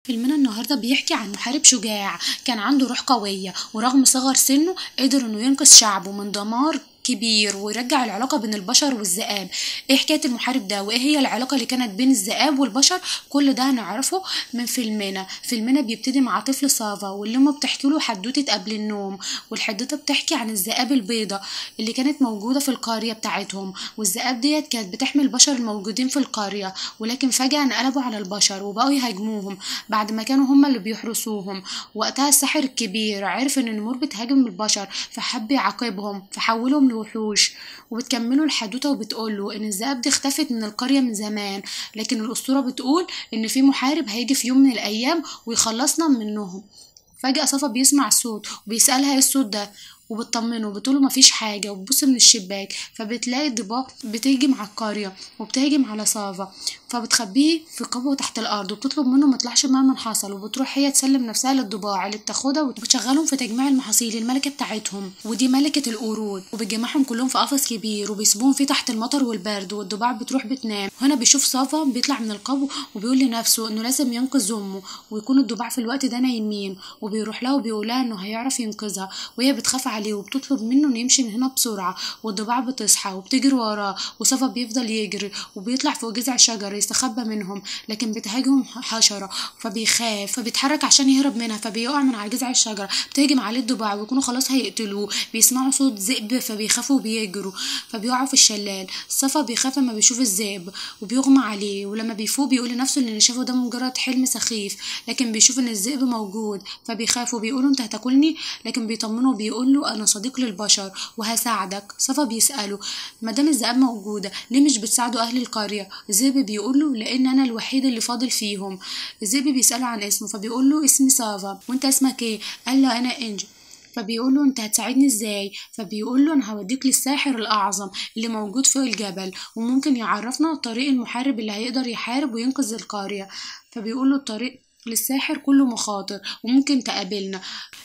فيلمنا النهارده بيحكي عن محارب شجاع كان عنده روح قوية، ورغم صغر سنه قدر انه ينقذ شعبه من دمار كبير ويرجع العلاقة بين البشر والذئاب. ايه حكاية المحارب ده وايه هي العلاقة اللي كانت بين الذئاب والبشر؟ كل ده هنعرفه من فيلمنا بيبتدي مع طفل صافا واللي امه بتحكي له حدوتة قبل النوم، والحدوتة بتحكي عن الذئاب البيضاء اللي كانت موجودة في القرية بتاعتهم، والذئاب ديت كانت بتحمي البشر الموجودين في القرية، ولكن فجأة انقلبوا على البشر وبقوا يهاجموهم بعد ما كانوا هما اللي بيحرسوهم. وقتها الساحر الكبير عرف ان النمور بتهاجم البشر فحب يعاقبهم فحولهم لوحوش. وبتكملوا الحدوته وبتقوله ان الذئاب دي اختفت من القريه من زمان، لكن الاسطوره بتقول ان في محارب هيجي في يوم من الايام ويخلصنا منهم. فجأة صفا بيسمع الصوت وبيسألها ايه الصوت ده، وبتطمنه وبتقوله مفيش حاجة، وبتبص من الشباك فبتلاقي الضباع بتهجم على القرية وبتهجم على صافا، فبتخبيه في قبو تحت الأرض وبتطلب منه ميطلعش مهما حصل، وبتروح هي تسلم نفسها للضباع اللي بتاخدها وبتشغلهم في تجميع المحاصيل الملكة بتاعتهم، ودي ملكة القرود، وبتجمعهم كلهم في قفص كبير وبيسيبوهم فيه تحت المطر والبرد، والضباع بتروح بتنام. هنا بيشوف صافا بيطلع من القبو وبيقول لنفسه انه لازم ينقذ امه، ويكون الضباع في الوقت ده نايمين، وبيروح لها وبيقولها انه هيعرف ينقذها، وهي بتخاف عليه وبتطلب منه انه يمشي من هنا بسرعة، والضباع بتصحى وبتجري وراه، وصفا بيفضل يجري وبيطلع فوق جذع شجر يستخبى منهم، لكن بتهاجمهم حشرة فبيخاف فبيتحرك عشان يهرب منها، فبيقع من على جذع الشجرة، بتهجم عليه الضباع ويكونوا خلاص هيقتلوه، بيسمعوا صوت ذئب فبيخافوا وبيجروا فبيقعوا في الشلال. صفا بيخاف لما بيشوف الذئب وبيغمى عليه، ولما بيفوق بيقول لنفسه ان اللي شافه ده مجرد حلم سخيف، لكن بيشوف ان الذئب موجود فبيخاف وبيقول انت هتاكلني، لكن بيطمنه وبيقول له انا صديق للبشر وهساعدك. صفا بيساله مادام الذئاب موجوده ليه مش بتساعدوا اهل القريه؟ الذئب بيقول له لان انا الوحيد اللي فاضل فيهم. الذئب بيساله عن اسمه فبيقول له اسمي صافا، وانت اسمك ايه؟ قال له انا انجي. فبيقول له انت هتساعدني ازاي؟ فبيقول له انا هوديك للساحر الاعظم اللي موجود فوق الجبل وممكن يعرفنا طريق المحارب اللي هيقدر يحارب وينقذ القريه. فبيقول له الطريق للساحر كله مخاطر وممكن تقابلنا،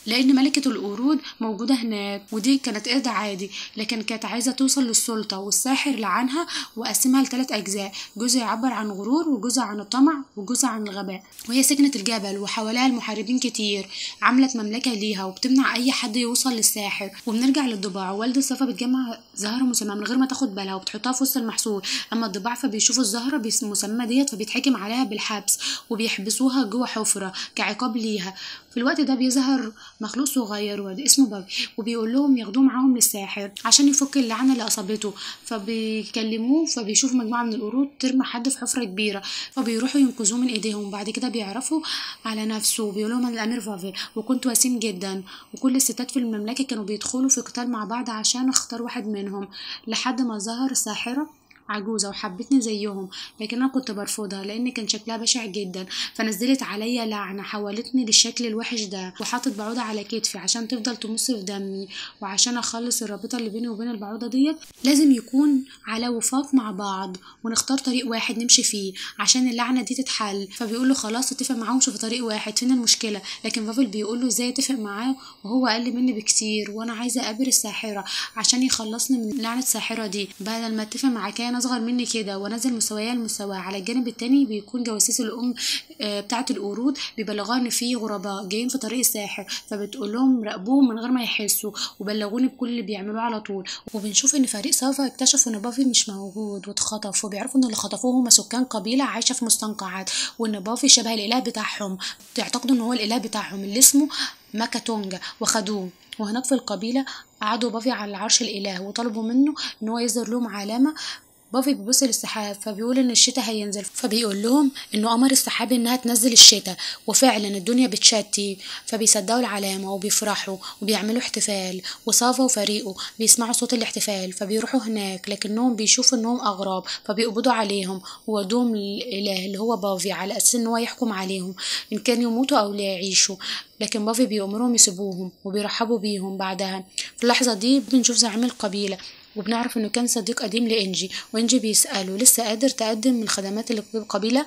لان ملكة القرود موجودة هناك، ودي كانت قرد عادي لكن كانت عايزة توصل للسلطة، والساحر لعنها وقسمها لثلاث اجزاء، جزء يعبر عن غرور وجزء عن الطمع وجزء عن الغباء، وهي سكنت الجبل وحواليها المحاربين كتير، عملت مملكة ليها وبتمنع اي حد يوصل للساحر. وبنرجع للضباع، والدة صفا بتجمع زهرة مسمى من غير ما تاخد بالها وبتحطها في وسط المحصول، اما الضباع فبيشوفوا الزهرة المسمى ديت فبيتحكم عليها بالحبس وبيحبسوها جوه حفرة كعقاب ليها. في الوقت ده بيظهر مخلوق صغير وده اسمه بابي، وبيقول لهم ياخدوه معاهم للساحر عشان يفك اللعنة اللي أصابته، فبيكلموه فبيشوفوا مجموعة من القرود ترمى حد في حفرة كبيرة فبيروحوا ينقذوه من ايديهم. بعد كده بيعرفوا على نفسه وبيقول لهم انا الامير فافي وكنت وسيم جدا، وكل الستات في المملكة كانوا بيدخلوا في قتال مع بعض عشان اختار واحد منهم، لحد ما ظهر الساحرة عجوزة وحبتني زيهم، لكن انا كنت برفضها لان كان شكلها بشع جدا، فنزلت عليا لعنة حولتني للشكل الوحش ده، وحطت بعوضة على كتفي عشان تفضل تمص في دمي، وعشان اخلص الرابطة اللي بيني وبين البعوضة ديت لازم يكون على وفاق مع بعض ونختار طريق واحد نمشي فيه عشان اللعنة دي تتحل. فبيقول له خلاص اتفق معاهم في طريق واحد، فين المشكلة؟ لكن بافل بيقول له ازاي اتفق معاه وهو اقل مني بكتير، وانا عايزة اقابل الساحرة عشان يخلصني من لعنة الساحرة دي، بدل ما اتفق مع كائن اصغر مني كده وانزل مستوايا المستوى. على الجانب التاني بيكون جواسيس الام بتاعه القرود بيبلغوها ان في غرباء جايين في طريق الساحر، فبتقول لهم راقبوهم من غير ما يحسوا وبلغوني بكل اللي بيعملوه على طول. وبنشوف ان فريق صافا اكتشفوا ان بافي مش موجود واتخطف، وبيعرفوا ان اللي خطفوه هم سكان قبيله عايشه في مستنقعات، وان بافي شبه الاله بتاعهم، بيعتقدوا ان هو الاله بتاعهم اللي اسمه ماكاتونجا، وخدوه. وهناك في القبيله قعدوا بافي على العرش الاله وطلبوا منه ان هو يظهر لهم علامه. بافي بيبص للسحاب فبيقول ان الشتاء هينزل، فبيقول لهم انه امر السحاب انها تنزل الشتاء، وفعلا الدنيا بتشتي، فبيصدقوا العلامه وبيفرحوا وبيعملوا احتفال، وصافا وفريقه بيسمعوا صوت الاحتفال فبيروحوا هناك، لكنهم بيشوفوا انهم اغراب فبيقبضوا عليهم وودوهم للاله اللي هو بافي على اساس ان هو يحكم عليهم ان كان يموتوا او لا يعيشوا، لكن بافي بيأمرهم يسيبوهم وبيرحبوا بيهم. بعدها في اللحظه دي بنشوف زعيم القبيله وبنعرف انه كان صديق قديم لانجي، وانجي بيسأله لسه قادر تقدم الخدمات اللي في القبيلة؟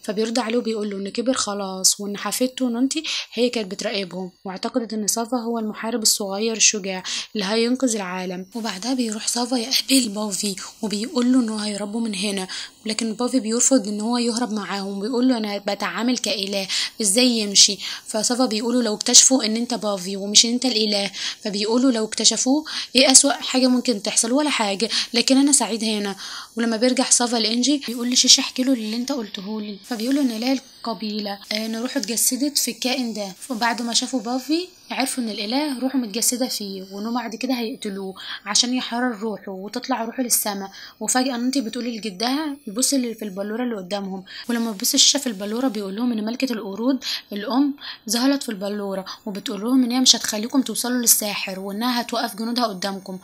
فبيرد عليه وبيقول له ان كبر خلاص، وان حفيدته نانتي هي كانت بتراقبهم، واعتقدت ان سافا هو المحارب الصغير الشجاع اللي هينقذ العالم. وبعدها بيروح سافا يقابل بافي وبيقول له انه هيهربوا من هنا، لكن بافي بيرفض ان هو يهرب معاهم، وبيقول له انا بتعامل كاله ازاي يمشي. فسافا بيقولوا لو اكتشفوا ان انت بافي ومش انت الاله، فبيقولوا لو اكتشفوه ايه اسوأ حاجه ممكن تحصل؟ ولا حاجه، لكن انا سعيد هنا. ولما بيرجع سافا لانجي بيقول لشيشة احكي له اللي انت قلته لي، فبيقول له ان اله القبيله روحه اتجسدت في الكائن ده، وبعد ما شافوا بافي عرفوا ان الاله روحه متجسده فيه، وانه بعد كده هيقتلوه عشان يحرر روحه وتطلع روحه للسما. وفجاه انتي بتقولي لجدها يبص اللي في البلوره اللي قدامهم، ولما بيبص الشيشه في البلوره بيقول لهم ان ملكه القرود الام ظهرت في البلوره، وبتقول لهم ان هي مش هتخليكم توصلوا للساحر، وانها هتوقف جنودها قدامكم،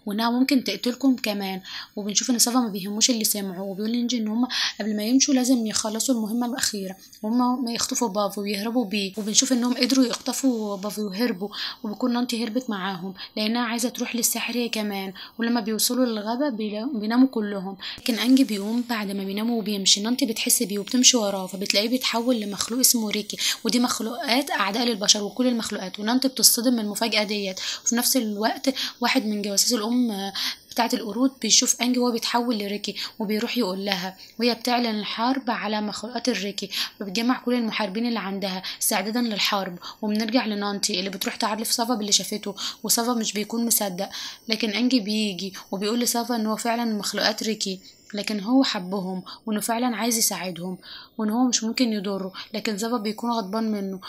وانها ممكن تقتلكم كمان. وبنشوف ان سافا ما بيهموش اللي سمعوا، وبيقول لينجي ان هم قبل ما يمشوا لازم يخلصوا المهمه الاخيره، وهم ما يخطفوا بافي ويهربوا بيه. وبنشوف انهم قدروا يخطفوا بافي وهربوا، وبيكون نانتي هربت معاهم لانها عايزه تروح للساحر هي كمان. ولما بيوصلوا للغابه بيناموا كلهم، لكن انجي بيقوم بعد ما بيناموا وبيمشي. نانتي بتحس بيه وبتمشي وراه، فبتلاقيه بيتحول لمخلوق اسمه ريكي، ودي مخلوقات اعداء للبشر وكل المخلوقات. ونانتي بتصطدم من المفاجاه ديت، وفي نفس الوقت واحد من جواسيس الام بتاعة القرود بيشوف انجي وهو بيتحول لريكي، وبيروح يقول لها، وهي بتعلن الحرب على مخلوقات الريكي، وبتجمع كل المحاربين اللي عندها استعدادا للحرب. وبنرجع لنانتي اللي بتروح تعرف سافا باللي شافته، وسافا مش بيكون مصدق، لكن انجي بيجي وبيقول لسافا ان هو فعلا مخلوقات ريكي، لكن هو حبهم وانه فعلا عايز يساعدهم، وان هو مش ممكن يضره، لكن سافا بيكون غضبان منه،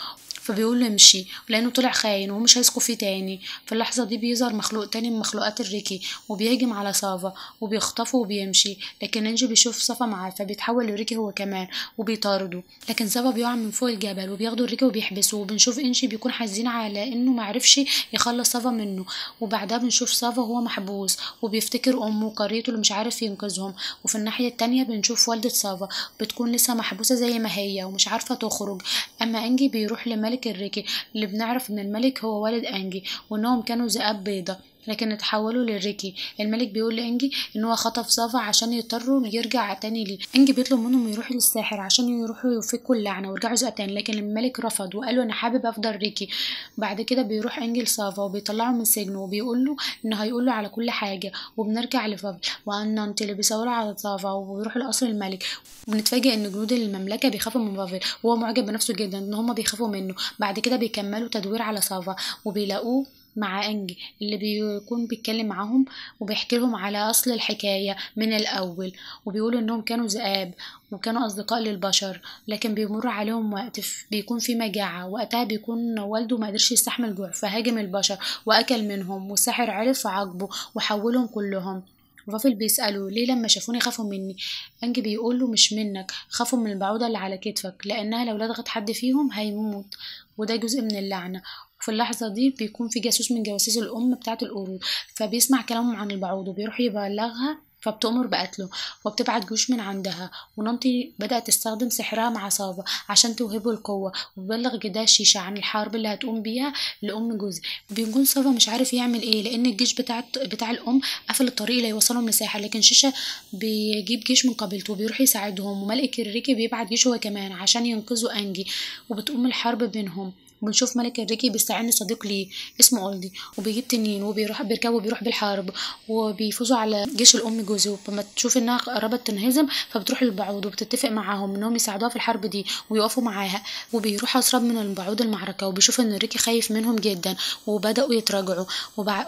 فبيقول له امشي لانه طلع خاين ومش هيثقوا فيه تاني. في اللحظه دي بيظهر مخلوق تاني من مخلوقات الريكي وبيهجم على سافا وبيخطفه وبيمشي، لكن انجي بيشوف سافا معاه فبيتحول لريكي هو كمان وبيطارده، لكن سافا بيقع من فوق الجبل وبياخدوا الريكي وبيحبسه. وبنشوف انجي بيكون حزين على انه معرفش يخلص سافا منه، وبعدها بنشوف سافا هو محبوس وبيفتكر امه وقريته اللي مش عارف ينقذهم. وفي الناحيه التانية بنشوف والدة سافا بتكون لسه محبوسه زي ما هي ومش عارفه تخرج. اما انجي بيروح لملك الريكي اللي بنعرف ان الملك هو والد انجي، وانهم كانوا ذئاب بيضة لكن اتحولوا للريكي. الملك بيقول لانجي ان هو خطف سافا عشان يضطروا يرجع تاني ليه. انجي بيطلب منهم يروحوا للساحر عشان يروحوا يفكوا اللعنه ويرجعوا ذئاب تاني، لكن الملك رفض وقال له انا حابب افضل ريكي. بعد كده بيروح انجي لسافا وبيطلعه من سجنه وبيقول له انه هيقول له على كل حاجه. وبنرجع لفافل وان نانتي اللي بيصوروا على سافا وبيروحوا لقصر الملك، وبنتفاجئ ان جنود المملكه بيخافوا من بافل، وهو معجب بنفسه جدا ان هما بيخافوا منه. بعد كده بيكملوا تدوير على سافا وبيلاقوه مع انجي اللي بيكون بيتكلم معاهم وبيحكي لهم على اصل الحكايه من الاول، وبيقولوا انهم كانوا ذئاب وكانوا اصدقاء للبشر، لكن بيمر عليهم وقت بيكون في مجاعه، وقتها بيكون والده ما قدرش يستحمل جوع فهاجم البشر واكل منهم، والساحر عرف عاقبه وحولهم كلهم. وفافل بيسأله ليه لما شافوني خافوا مني؟ انجي بيقول له مش منك، خافوا من البعوضة اللي على كتفك لانها لو لدغت حد فيهم هيموت، وده جزء من اللعنة. وفي اللحظة دي بيكون في جاسوس من جواسيس الأم بتاعة القرود فبيسمع كلامهم عن البعوض وبيروح يبلغها، فبتأمر بقتله وبتبعت جيوش من عندها. ونانتي بدأت تستخدم سحرها مع سافا عشان توهبه القوة، وبيبلغ جدها شيشة عن الحرب اللي هتقوم بيها لأم جوزها. بيكون سافا مش عارف يعمل ايه لأن الجيش بتاع الأم قفل الطريق اللي يوصلهم لساحر، لكن شيشة بيجيب جيش من قبيلته وبيروح يساعدهم، وملك الريكي بيبعت جيش هو كمان عشان ينقذوا أنجي، وبتقوم الحرب بينهم. بنشوف ملك الريكي بيستعين صديق ليه اسمه أولدي وبيجيب تنين وبيروح بيركبه وبيروح بالحرب وبيفوزوا على جيش الأم جوزي. ولما تشوف انها قربت تنهزم فبتروح للبعوض وبتتفق معاهم انهم يساعدوها في الحرب دي ويقفوا معاها، وبيروح أسراب من البعوض المعركة وبيشوف ان الريكي خايف منهم جدا وبدأوا يتراجعوا.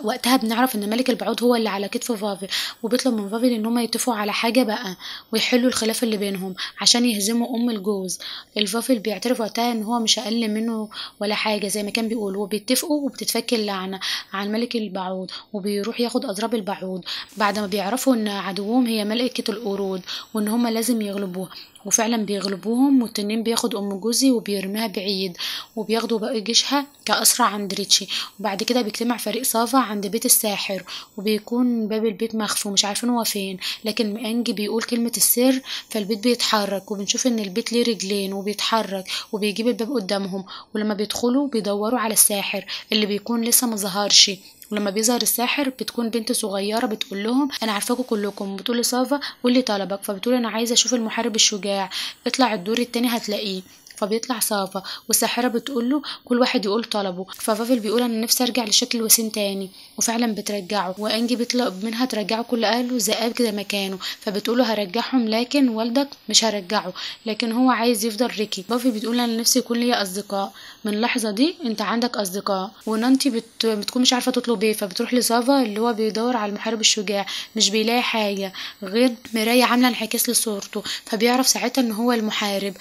وقتها بنعرف ان ملك البعوض هو اللي على كتف فافل، وبيطلب من فافل ان هم يتفقوا على حاجة بقى ويحلوا الخلاف اللي بينهم عشان يهزموا أم الجوز. الفافل بيعترف وقتها ان هو مش أقل منه ولا حاجة زي ما كان بيقول، وبيتفقوا وبتتفك اللعنة عن ملك البعوض وبيروح ياخد أضراب البعوض بعد ما بيعرفوا ان عدوهم هي ملكة القرود وان هما لازم يغلبوها. وفعلا بيغلبوهم، والتنين بياخد ام جوزي وبيرميها بعيد وبياخدوا باقي جيشها كأسرى عند ريتشي. وبعد كده بيجتمع فريق سافا عند بيت الساحر وبيكون باب البيت مخفي ومش عارفين هو فين، لكن انجي بيقول كلمة السر فالبيت بيتحرك وبنشوف ان البيت ليه رجلين وبيتحرك وبيجيب الباب قدامهم. ولما بيدخلوا بيدوروا على الساحر اللي بيكون لسه مظهرش، ولما بيظهر الساحر بتكون بنت صغيره بتقول لهم انا عارفاكم كلكم. بتقول لصافا واللي طلبك؟ فبتقول انا عايزه اشوف المحارب الشجاع، اطلع الدور التاني هتلاقيه. فبيطلع صافا والساحره بتقول له كل واحد يقول طلبه. ففافل بيقول انا نفسي ارجع لشكل وسيم تاني، وفعلا بترجعه. وانجي بيطلب منها ترجعه كل اهله ذئاب كده مكانه. فبتقوله هرجعهم لكن والدك مش هرجعه، لكن هو عايز يفضل ريكي. بافي بتقول انا نفسي يكون ليا اصدقاء، من اللحظه دي انت عندك اصدقاء. ونانتي بتكون مش عارفه تطلب ايه، فبتروح لصافا اللي هو بيدور على المحارب الشجاع، مش بيلاقي حاجه غير مرايه عامله انعكاس لصورته. فبيعرف ساعتها ان هو المحارب.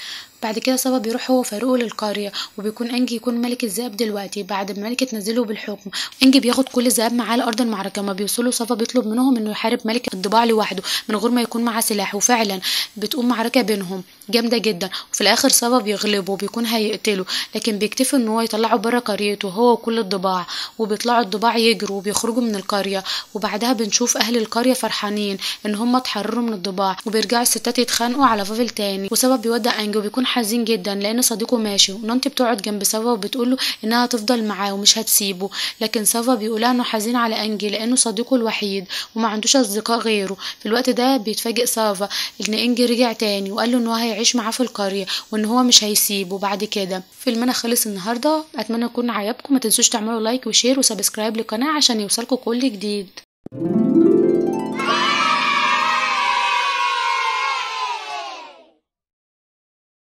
بعد كده صافا بيروح هو وفاروق للقرية، وبيكون انجي يكون ملك الذئاب دلوقتي بعد ما الملكة تنزله بالحكم. انجي بياخد كل الذئاب معاه لأرض المعركة. ما بيوصلوا صافا بيطلب منهم انه يحارب ملك الضباع لوحده من غير ما يكون معاه سلاح، وفعلا بتقوم معركة بينهم جامدة جدا. وفي الآخر صافا بيغلبه وبيكون هيقتله، لكن بيكتفي ان هو يطلعه بره قريته هو وكل الضباع. وبيطلعوا الضباع يجروا وبيخرجوا من القرية. وبعدها بنشوف اهل القرية فرحانين ان هم اتحرروا من الضباع، وبيرجعوا الستات يتخانقوا على فافل تاني. وصافا بيودع انجي وبيكون حزين جدا لان صديقه ماشي. ونانتي بتقعد جنب صافا وبتقوله انها هتفضل معاه ومش هتسيبه، لكن صافا بيقولها انه حزين على انجي لانه صديقه الوحيد وما عندوش اصدقاء غيره. في الوقت ده بيتفاجئ صافا ان انجي رجع تاني وقال له ان هو هيعيش معاه في القريه وان هو مش هيسيبه بعد كده. فيلمنا خلص النهارده، اتمنى يكون عجبكم. ما تنسوش تعملوا لايك وشير وسبسكرايب للقناه عشان يوصلكم كل جديد.